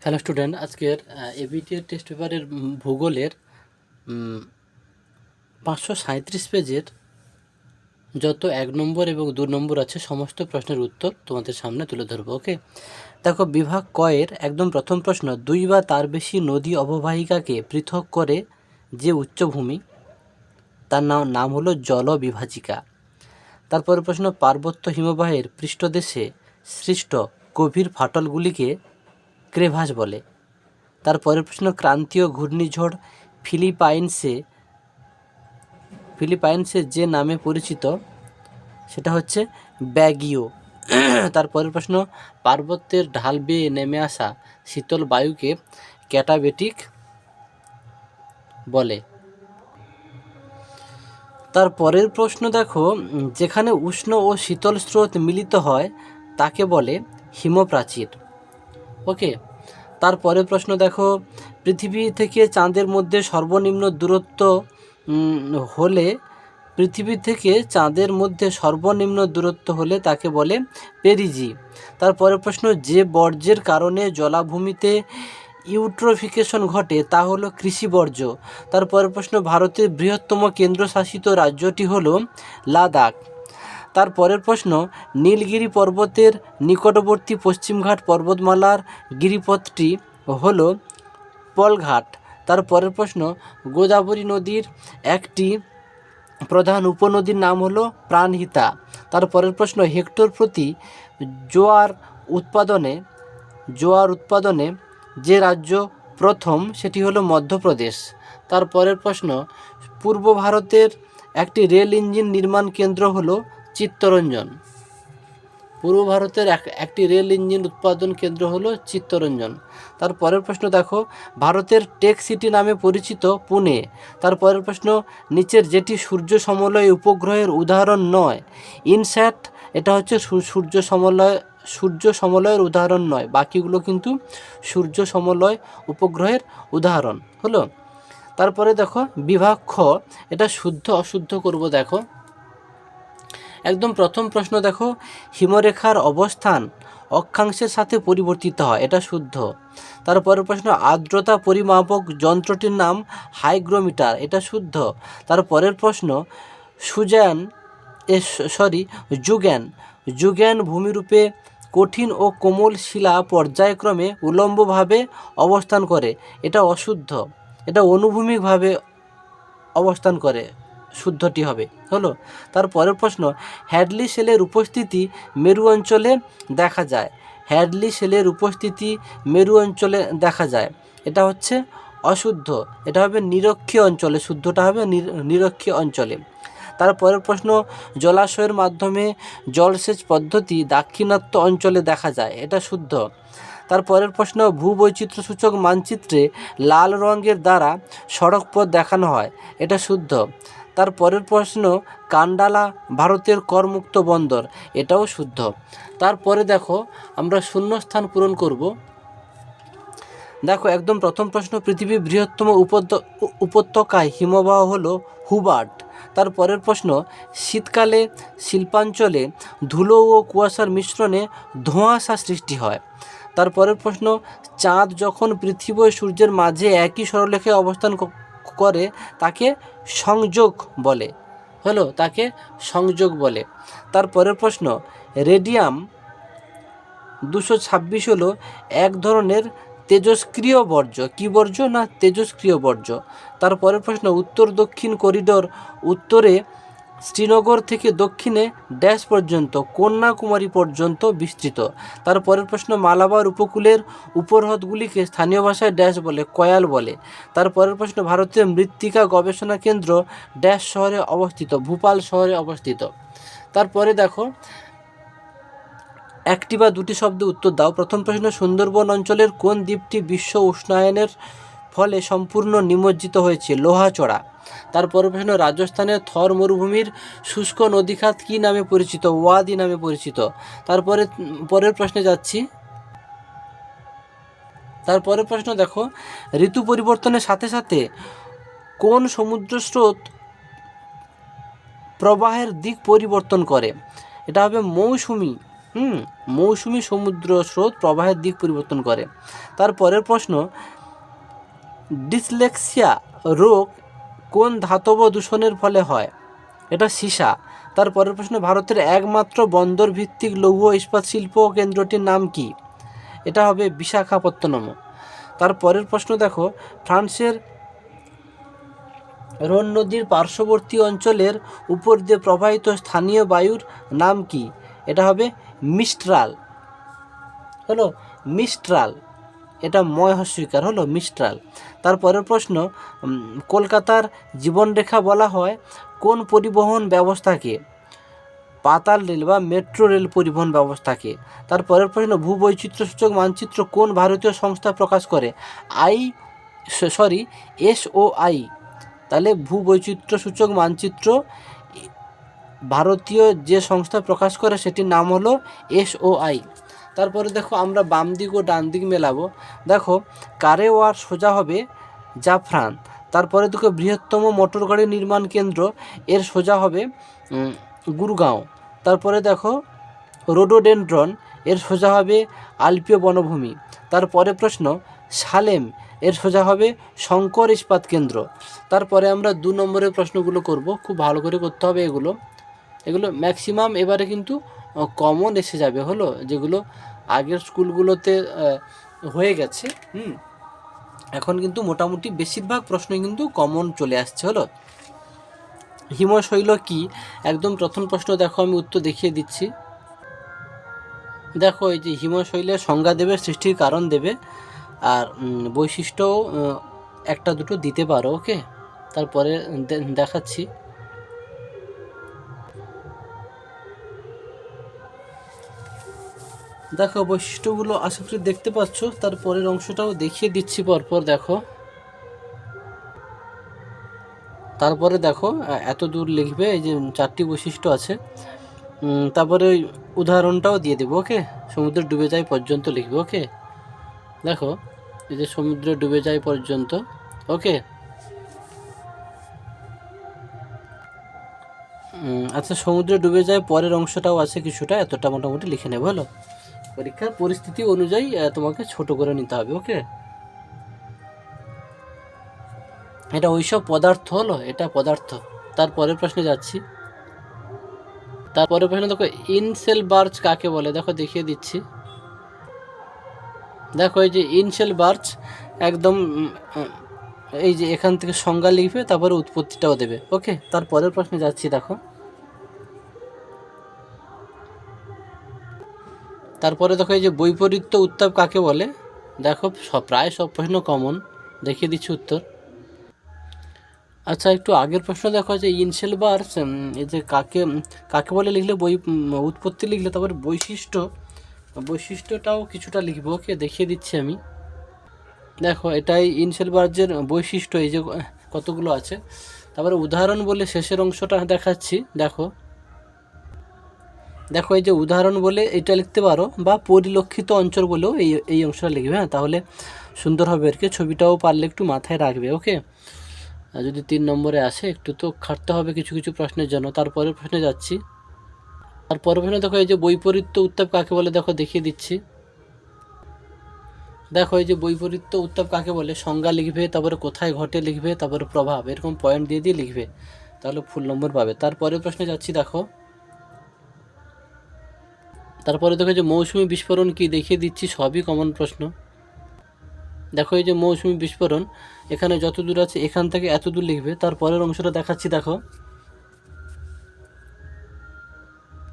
Hello student, আজকের এবিটিএর test পেপারের ভূগোলের 537 পেজের যত 1 নম্বর এবং 2 নম্বর আছে সমস্ত প্রশ্নের উত্তর তোমাদের সামনে তুলে ধরবো। ওকে, দেখো বিভাগ কয়ের একদম প্রথম প্রশ্ন, 2 বা তার বেশি নদী অববাহিকাকে পৃথক করে যে উচ্চভূমি তার নাম হলো জলবিভাজিকা। তারপরে প্রশ্ন, পার্বত্য হিমবাহের পৃষ্ঠদেশে সৃষ্ট গভীর ফাটলগুলিকে ক্রেভাস বলে। তারপরের প্রশ্ন, ক্রান্তীয় ঘূর্ণিঝড় ফিলিপাইন্সে যে নামে পরিচিত সেটা হচ্ছে ব্যাগিও। তারপরের প্রশ্ন, পার্বত্যের ঢাল বেয়ে নেমে আসা শীতল বায়ুকে ক্যাটাবেটিক বলে। তারপরের প্রশ্ন দেখো, যেখানে উষ্ণ ও শীতল স্রোত মিলিত হয় তাকে বলে হিমপ্রাচীর। ওকে, তারপরের প্রশ্ন দেখো, পৃথিবী থেকে চাঁদের মধ্যে সর্বনিম্ন দূরত্ব হলে তাকে বলে পেরিজি। তারপরের প্রশ্ন, যে বর্জ্যের কারণে জলাভূমিতে ইউট্রোফিকেশন ঘটে তা হলো কৃষি বর্জ্য। তারপরের প্রশ্ন, ভারতের বৃহত্তম কেন্দ্রশাসিত রাজ্যটি হলো লাদাখ। তারপরের প্রশ্ন, নীলগিরি পর্বতের নিকটবর্তী পশ্চিমঘাট পর্বতমালার গিরিপথটি হল পলঘাট। তারপরের প্রশ্ন, গোদাবরী নদীর একটি প্রধান উপনদীর নাম হলো প্রাণহিতা। তারপরের প্রশ্ন, হেক্টর প্রতি জোয়ার উৎপাদনে যে রাজ্য প্রথম সেটি হলো মধ্যপ্রদেশ। তারপরের প্রশ্ন, পূর্ব ভারতের একটি রেল ইঞ্জিন নির্মাণ কেন্দ্র হলো চিত্তরঞ্জন। পূর্ব ভারতের একটি রেল ইঞ্জিন উৎপাদন কেন্দ্র হলো চিত্তরঞ্জন। তারপরের প্রশ্ন দেখো, ভারতের টেক সিটি নামে পরিচিত পুনে। তারপরের প্রশ্ন, নিচের যেটি সূর্য সমলয় উপগ্রহের উদাহরণ নয়। ইনস্যাট এটা হচ্ছে সূর্য সমলয়ের উদাহরণ নয়, বাকিগুলো কিন্তু সূর্য সমলয় উপগ্রহের উদাহরণ হলো। তারপরে দেখো বিভাগ খ, এটা শুদ্ধ অশুদ্ধ করব। দেখো একদম প্রথম প্রশ্ন দেখো, হিমরেখার অবস্থান অক্ষাংশের সাথে পরিবর্তিত হয়, এটা শুদ্ধ। তারপরের প্রশ্ন, আর্দ্রতা পরিমাপক যন্ত্রটির নাম হাইগ্রোমিটার, এটা শুদ্ধ। তারপরের প্রশ্ন, যুগ্যান ভূমিরূপে কঠিন ও কোমল শিলা পর্যায়ক্রমে উলম্বভাবে অবস্থান করে, এটা অশুদ্ধ। এটা অনুভূমিকভাবে অবস্থান করে, শুদ্ধটি হবে হলো। তারপরের প্রশ্ন, হ্যাডলি সেলের উপস্থিতি মেরু অঞ্চলে দেখা যায়, এটা হচ্ছে অশুদ্ধ। এটা হবে নিরক্ষীয় অঞ্চলে, শুদ্ধটা হবে নিরক্ষীয় অঞ্চলে। তারপরের প্রশ্ন, জলাশয়ের মাধ্যমে জলসেচ পদ্ধতি দাক্ষিণাত্য অঞ্চলে দেখা যায়, এটা শুদ্ধ। তারপরের প্রশ্ন, ভূবৈচিত্র্যসূচক মানচিত্রে লাল রঙের দ্বারা সড়ক পথ দেখানো হয়, এটা শুদ্ধ। তারপরের প্রশ্ন, কান্ডালা ভারতের করমুক্ত বন্দর, এটাও শুদ্ধ। তারপরে দেখো আমরা শূন্যস্থান পূরণ করব। দেখো একদম প্রথম প্রশ্ন, পৃথিবীর বৃহত্তম উপত্যকায় হিমবাহ হলো হুবার্ট। তারপরের প্রশ্ন, শীতকালে শিল্পাঞ্চলে ধুলো ও কুয়াশার মিশ্রণে ধোঁয়াশা সৃষ্টি হয়। তারপরের প্রশ্ন, চাঁদ যখন পৃথিবী ও সূর্যের মাঝে একই সরলরেখায় অবস্থান করে তাকে সংযোগ বলে। তারপরের প্রশ্ন, রেডিয়াম 226 হলো এক ধরনের তেজস্ক্রিয় বর্জ্য। কি বর্জ্য? না তেজস্ক্রিয় বর্জ্য। তারপরের প্রশ্ন, উত্তর দক্ষিণ করিডোর উত্তরে শ্রীনগর থেকে দক্ষিণে ড্যাশ পর্যন্ত কন্যাকুমারী পর্যন্ত বিস্তৃত। তারপরের প্রশ্ন, মালাবার উপকূলের উপহ্রদগুলিকে স্থানীয় ভাষায় ড্যাশ বলে, কয়াল বলে। তারপরের প্রশ্ন, ভারতের মৃত্তিকা গবেষণা কেন্দ্র ড্যাশ শহরে অবস্থিত, ভূপাল শহরে অবস্থিত। তারপরে দেখো একটি বা দুটি শব্দে উত্তর দাও। প্রথম প্রশ্ন, সুন্দরবন অঞ্চলের কোন দ্বীপটি বিশ্ব উষ্ণায়নের ফলে সম্পূর্ণ নিমজ্জিত হয়েছে? লোহাচড়া। তারপরের প্রশ্ন, রাজস্থানের থর মরুভূমির শুষ্ক নদীখাত কী নামে পরিচিত? ওয়াদি নামে পরিচিত। পরের প্রশ্নে যাচ্ছি। তারপরের প্রশ্ন দেখো, ঋতু পরিবর্তনের সাথে সাথে কোন সমুদ্র স্রোত প্রবাহের দিক পরিবর্তন করে? এটা হবে মৌসুমি। মৌসুমি সমুদ্র স্রোত প্রবাহের দিক পরিবর্তন করে। তারপরের প্রশ্ন, ডিসলেক্সিয়া রোগ কোন ধাতব দূষণের ফলে হয়? এটা সীসা। তারপরের প্রশ্ন, ভারতের একমাত্র বন্দর ভিত্তিক লৌহ ইস্পাত শিল্প কেন্দ্রটির নাম কি? এটা হবে বিশাখাপত্তনম। তারপরের প্রশ্ন দেখো, ফ্রান্সের রোন নদীর পার্শ্ববর্তী অঞ্চলের উপর দিয়ে প্রবাহিত স্থানীয় বায়ুর নাম কি? এটা হবে মিস্ট্রাল। হলো মিস্ট্রাল, এটা ময় হস্যিকার হলো মিস্ট্রাল। তারপরের প্রশ্ন, কলকাতার জীবনরেখা বলা হয় কোন পরিবহন ব্যবস্থাকে? পাতাল রেল বা মেট্রো রেল পরিবহন ব্যবস্থাকে। তারপরের প্রশ্ন, ভূবৈচিত্র্যসূচক মানচিত্র কোন ভারতীয় সংস্থা প্রকাশ করে? SOI। তাহলে ভূবৈচিত্র্যসূচক মানচিত্র ভারতীয় যে সংস্থা প্রকাশ করে সেটির নাম হলো SOI। তারপরে দেখো, আমরা বাম দিক ও ডান দিক মেলাবো। দেখো, কারেওয়ার সোজা হবে জাফরান। তারপরে দেখো, বৃহত্তম মোটর গাড়ি নির্মাণ কেন্দ্র এর সোজা হবে গুরগাঁও। তারপরে দেখো, রোডোডেনড্রন এর সোজা হবে আলপীয় বনভূমি। তারপরে প্রশ্ন, সালেম এর সোজা হবে শঙ্কর ইস্পাত কেন্দ্র। তারপরে আমরা 2 নম্বরের প্রশ্নগুলো করব, খুব ভালো করে করতে হবে। এগুলো ম্যাক্সিমাম এবারে কিন্তু কমন এসে যাবে, হলো যেগুলো আগের স্কুলগুলোতে হয়ে গেছে। এখন কিন্তু মোটামুটি বেশিরভাগ প্রশ্নই কিন্তু কমন চলে আসছে। হলো হিমশৈল কি? একদম প্রথম প্রশ্ন দেখো, আমি উত্তর দেখিয়ে দিচ্ছি। দেখো, এই যে হিমশৈলের সংজ্ঞা দেবে, সৃষ্টির কারণ দেবে, আর বৈশিষ্ট্য একটা দুটো দিতে পারো। ওকে, তারপরে দেখাচ্ছি। দেখো, বৈশিষ্ট্যগুলো আশা করি দেখতে পাচ্ছ। তারপরের অংশটাও দেখিয়ে দিচ্ছি পরপর। দেখো, তারপরে দেখো এত দূর লিখবে, এই যে 4টি বৈশিষ্ট্য আছে। তারপরে ওই উদাহরণটাও দিয়ে দেবো। ওকে, সমুদ্রে ডুবে যায় পর্যন্ত লিখবে। ওকে, দেখো এই যে সমুদ্রে ডুবে যায় পর্যন্ত। ওকে, আচ্ছা, সমুদ্রে ডুবে যায় পরের অংশটাও আছে কিছুটা, এতটা মোটামুটি লিখে নেব। হলো পরীক্ষার পরিস্থিতি অনুযায়ী তোমাকে ছোট করে নিতে হবে। ওকে, এটা ওইসব পদার্থ, হলো এটা পদার্থ। তারপরের প্রশ্নে যাচ্ছি। তারপরের প্রশ্ন দেখো, ইনসেলবার্চ কাকে বলে? দেখো, দেখিয়ে দিচ্ছি। দেখো, এই যে ইনসেলবার্চ, একদম এই যে এখান থেকে সংজ্ঞা লিখবে, তারপরে উৎপত্তিটাও দেবে। ওকে, তারপরের প্রশ্নে যাচ্ছি। দেখো, তারপরে দেখো, এই যে বৈপরীত্য উত্তাপ কাকে বলে? দেখো, প্রায় সব প্রশ্ন কমন, দেখিয়ে দিচ্ছি উত্তর। আচ্ছা, একটু আগের প্রশ্ন দেখো, যে ইনসেলবার্চ এই যে কাকে বলে লিখলে, উৎপত্তি লিখলে, তারপরে বৈশিষ্ট্যটাও কিছুটা লিখবো। ওকে, দেখিয়ে দিচ্ছি আমি। দেখো, এটাই ইনসেলবার্চের বৈশিষ্ট্য, এই যে কতগুলো আছে। তারপরে উদাহরণ বলে শেষের অংশটা দেখাচ্ছি। দেখো, এই যে উদাহরণ বলে এটা লিখতে পারো, বা পরিলক্ষিত অঞ্চল বলেও এই অংশটা লিখবে। হ্যাঁ, তাহলে সুন্দর হবে আর কি। ছবিটাও পারলে একটু মাথায় রাখবে। ওকে, যদি 3 নম্বরে আসে, একটু তো খাটতে হবে কিছু কিছু প্রশ্নের জন্য। তারপরের প্রশ্নে যাচ্ছি। তারপরের প্রশ্নে দেখো, এই যে বৈপরীত্য উত্তাপ কাকে বলে? দেখো, দেখিয়ে দিচ্ছি। দেখো, এই যে বৈপরীত্য উত্তাপ কাকে বলে, সংজ্ঞা লিখবে, তারপরে কোথায় ঘটে লিখবে, তারপরে প্রভাব, এরকম পয়েন্ট দিয়ে দিয়ে লিখবে, তাহলে ফুল নম্বর পাবে। তারপরের প্রশ্নে যাচ্ছি। দেখো, তারপরে দেখো, যে মৌসুমি বিস্ফোরণ কি? দেখিয়ে দিচ্ছি, সবই কমন প্রশ্ন। দেখো, এই যে মৌসুমি বিস্ফোরণ, এখানে যত দূর আছে এখান থেকে এত দূর লিখবে। তারপরের অংশটা দেখাচ্ছি। দেখো,